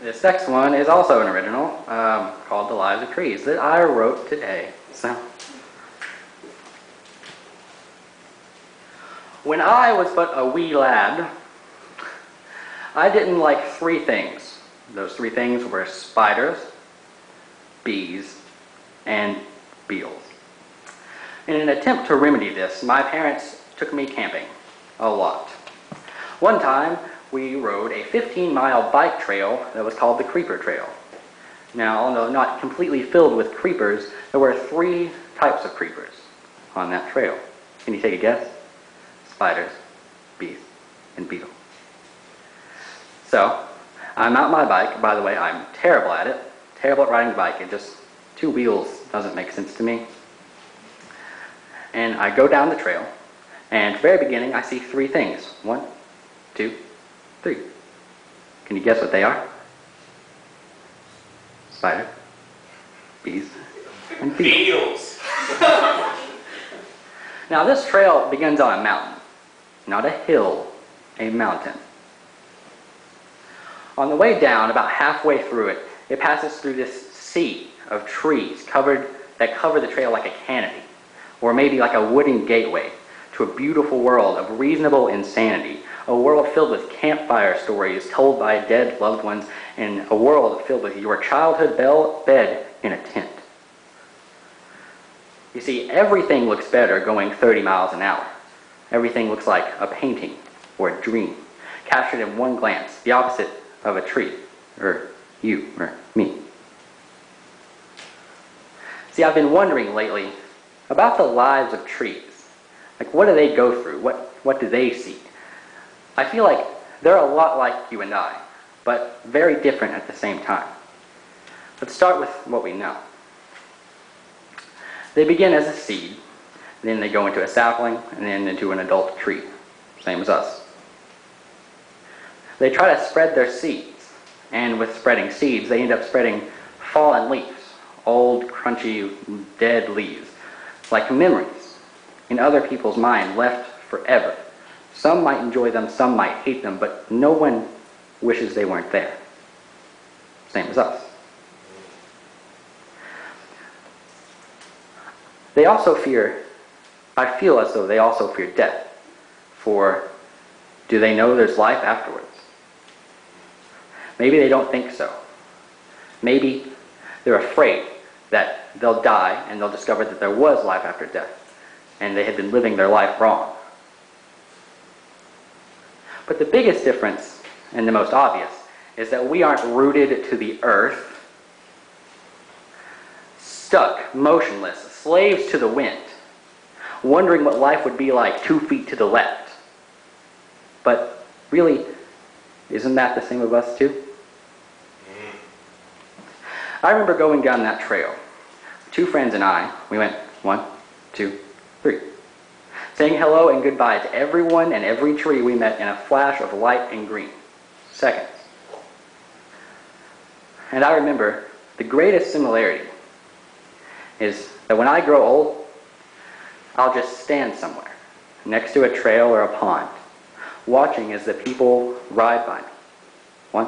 This next one is also an original, called The Lives of Trees, that I wrote today. So, when I was but a wee lad, I didn't like three things. Those three things were spiders, bees, and beetles. In an attempt to remedy this, my parents took me camping a lot. One time, we rode a 15-mile bike trail that was called the Creeper Trail. Now, although not completely filled with creepers, there were three types of creepers on that trail. Can you take a guess? Spiders, bees, and beetles. So, I'm out my bike. By the way, I'm terrible at it. Terrible at riding a bike. It just, two wheels doesn't make sense to me. And I go down the trail, and at the very beginning, I see three things. 1, 2, 3. Can you guess what they are? Spiders, bees, and beetles. Now this trail begins on a mountain, not a hill, a mountain. On the way down, about halfway through it, it passes through this sea of trees that cover the trail like a canopy, or maybe like a wooden gateway to a beautiful world of reasonable insanity. A world filled with campfire stories told by dead loved ones, and a world filled with your childhood bed in a tent. You see, everything looks better going 30 miles an hour. Everything looks like a painting or a dream, captured in one glance, the opposite of a tree, or you, or me. See, I've been wondering lately about the lives of trees. Like, what do they go through? What do they see? I feel like they're a lot like you and I, but very different at the same time. Let's start with what we know. They begin as a seed, then they go into a sapling, and then into an adult tree, same as us. They try to spread their seeds, and with spreading seeds, they end up spreading fallen leaves, old, crunchy, dead leaves, like memories in other people's mind, left forever. Some might enjoy them, some might hate them, but no one wishes they weren't there. Same as us. They also fear, I feel as though they also fear death. For do they know there's life afterwards? Maybe they don't think so. Maybe they're afraid that they'll die and they'll discover that there was life after death, and they had been living their life wrong. But the biggest difference, and the most obvious, is that we aren't rooted to the earth, stuck, motionless, slaves to the wind, wondering what life would be like 2 feet to the left. But really, isn't that the same of us too? I remember going down that trail. Two friends and I, we went 1, 2, 3. Saying hello and goodbye to everyone and every tree we met in a flash of light and green. Seconds. And I remember the greatest similarity is that when I grow old, I'll just stand somewhere, next to a trail or a pond, watching as the people ride by me. 1,